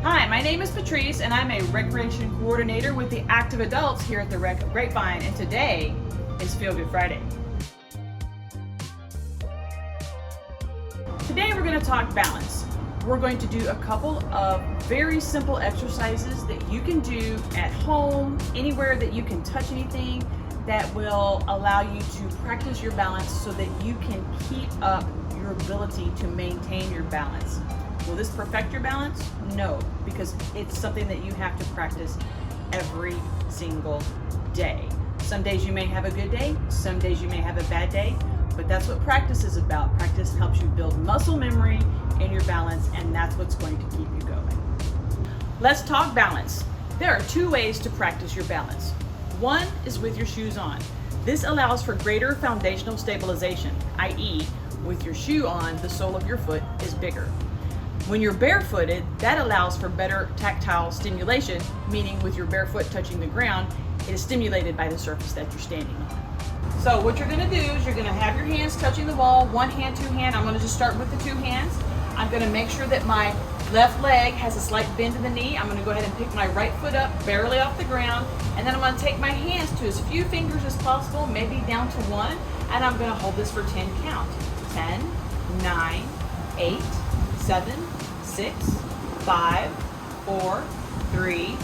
Hi, my name is Patrece and I'm a recreation coordinator with the active adults here at the Grapevine, and today is Feel Good Friday. Today we're going to talk balance. We're going to do a couple of very simple exercises that you can do at home, anywhere that you can touch anything, that will allow you to practice your balance so that you can keep up your ability to maintain your balance. Will this perfect your balance? No, because it's something that you have to practice every single day. Some days you may have a good day, some days you may have a bad day, but that's what practice is about. Practice helps you build muscle memory in your balance, and that's what's going to keep you going. Let's talk balance. There are two ways to practice your balance. One is with your shoes on. This allows for greater foundational stabilization, i.e., with your shoe on, the sole of your foot is bigger. When you're barefooted, that allows for better tactile stimulation, meaning with your bare foot touching the ground, it is stimulated by the surface that you're standing on. So what you're gonna do is you're gonna have your hands touching the wall, one hand, two hand. I'm gonna just start with the two hands. I'm gonna make sure that my left leg has a slight bend in the knee. I'm gonna go ahead and pick my right foot up, barely off the ground, and then I'm gonna take my hands to as few fingers as possible, maybe down to one, and I'm gonna hold this for 10 count. 10, 9, 8, 7, 6, 5, 4, 3,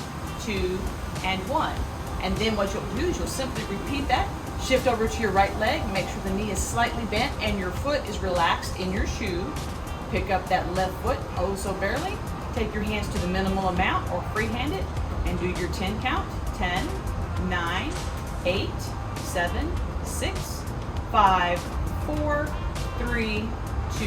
2, and 1. And then what you'll do is you'll simply repeat that. Shift over to your right leg, make sure the knee is slightly bent and your foot is relaxed in your shoe. Pick up that left foot, oh so barely. Take your hands to the minimal amount or freehand it and do your 10 count. 10, 9, 8, 7, 6, 5, 4, 3, 2,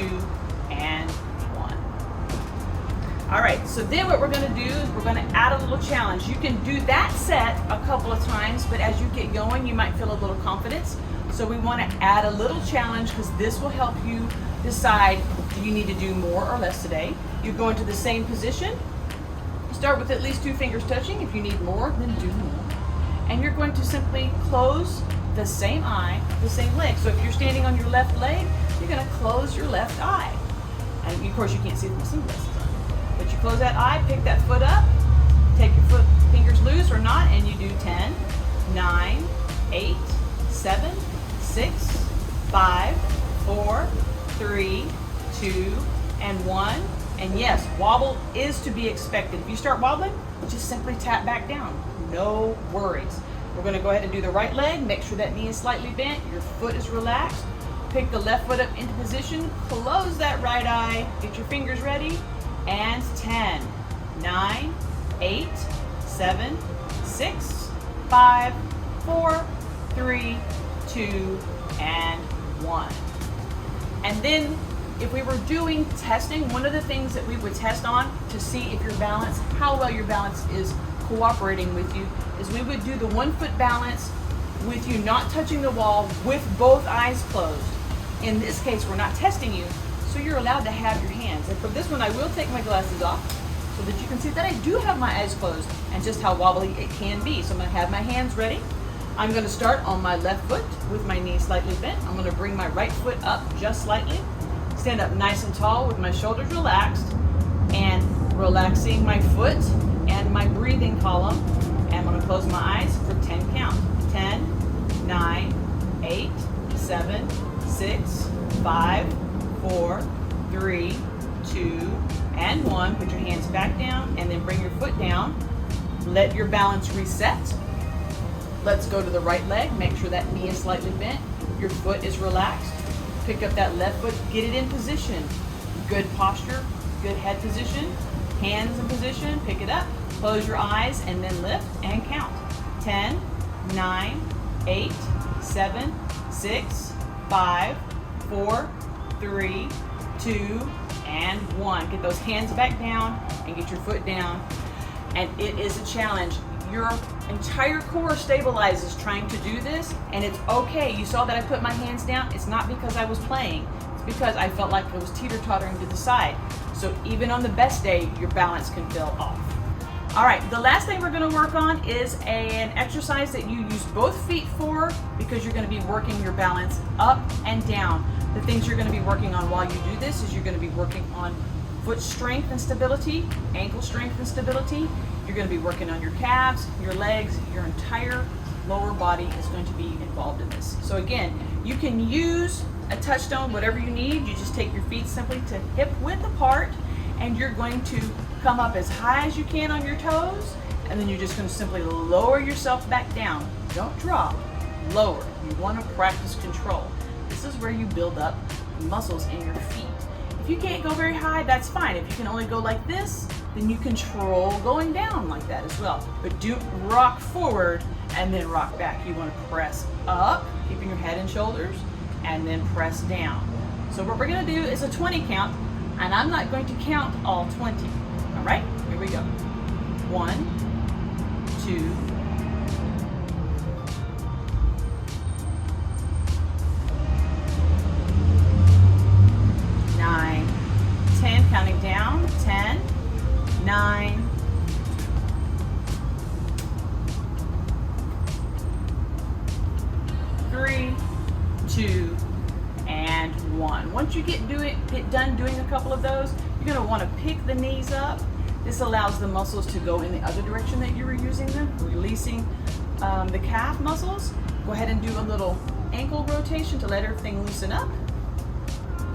and 1. All right, so then what we're gonna do is we're gonna add a little challenge. You can do that set a couple of times, but as you get going, you might feel a little confidence. So we wanna add a little challenge because this will help you decide, do you need to do more or less today? You go into the same position. Start with at least two fingers touching. If you need more, then do more. And you're going to simply close the same eye, the same leg. So if you're standing on your left leg, you're gonna close your left eye. And of course you can't see the sunglasses on. But you close that eye, pick that foot up, take your fingers loose or not, and you do 10, 9, 8, 7, 6, 5, 4, 3, 2, and 1. And yes, wobble is to be expected. If you start wobbling, just simply tap back down. No worries. We're gonna go ahead and do the right leg. Make sure that knee is slightly bent, your foot is relaxed. Pick the left foot up into position, close that right eye, get your fingers ready, and 10, 9, 8, 7, 6, 5, 4, 3, 2, and 1. And then if we were doing testing, one of the things that we would test on to see if your balance, how well your balance is cooperating with you, is we would do the 1 foot balance with you not touching the wall with both eyes closed. In this case, we're not testing you, so you're allowed to have your hands. And for this one, I will take my glasses off so that you can see that I do have my eyes closed and just how wobbly it can be. So I'm gonna have my hands ready. I'm gonna start on my left foot with my knee slightly bent. I'm gonna bring my right foot up just slightly. Stand up nice and tall with my shoulders relaxed and relaxing my foot and my breathing column. And I'm gonna close my eyes for 10 count. 10, 9, 8, 7, 6, 5, 4, 3, 2, and 1. Put your hands back down and then bring your foot down. Let your balance reset. Let's go to the right leg. Make sure that knee is slightly bent. Your foot is relaxed. Pick up that left foot, get it in position. Good posture, good head position. Hands in position, pick it up. Close your eyes and then lift and count. 10, 9, 8, 7, 6, 5, 4, 3, 2, and 1. Get those hands back down and get your foot down. And it is a challenge. Your entire core stabilizes trying to do this, and it's okay. You saw that I put my hands down. It's not because I was playing. It's because I felt like it was teeter-tottering to the side. So even on the best day, your balance can feel off. All right, the last thing we're gonna work on is an exercise that you use both feet for, because you're gonna be working your balance up and down. The things you're gonna be working on while you do this is you're gonna be working on foot strength and stability, ankle strength and stability. You're going to be working on your calves, your legs, your entire lower body is going to be involved in this. So again, you can use a touchstone, whatever you need. You just take your feet simply to hip width apart, and you're going to come up as high as you can on your toes, and then you're just going to simply lower yourself back down. Don't drop, lower. You want to practice control. This is where you build up muscles in your feet. If you can't go very high, that's fine. If you can only go like this, then you control going down like that as well. But do rock forward and then rock back. You want to press up, keeping your head and shoulders, and then press down. So what we're going to do is a 20 count, and I'm not going to count all 20. All right, here we go. 1, 2, 9, 10, counting down, 10, 9, 3, 2, and 1. Once you get done doing a couple of those, you're going to want to pick the knees up. This allows the muscles to go in the other direction that you were using them, releasing the calf muscles. Go ahead and do a little ankle rotation to let everything loosen up.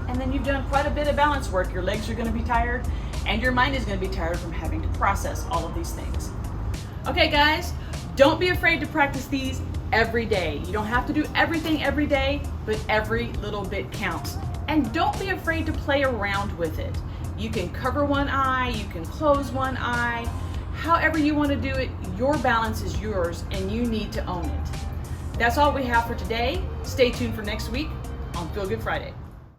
And then you've done quite a bit of balance work. Your legs are going to be tired, and your mind is going to be tired from having to process all of these things. Okay guys, don't be afraid to practice these every day. You don't have to do everything every day, but every little bit counts. And don't be afraid to play around with it. You can cover one eye, you can close one eye. However you want to do it, your balance is yours and you need to own it. That's all we have for today. Stay tuned for next week on Feel Good Friday.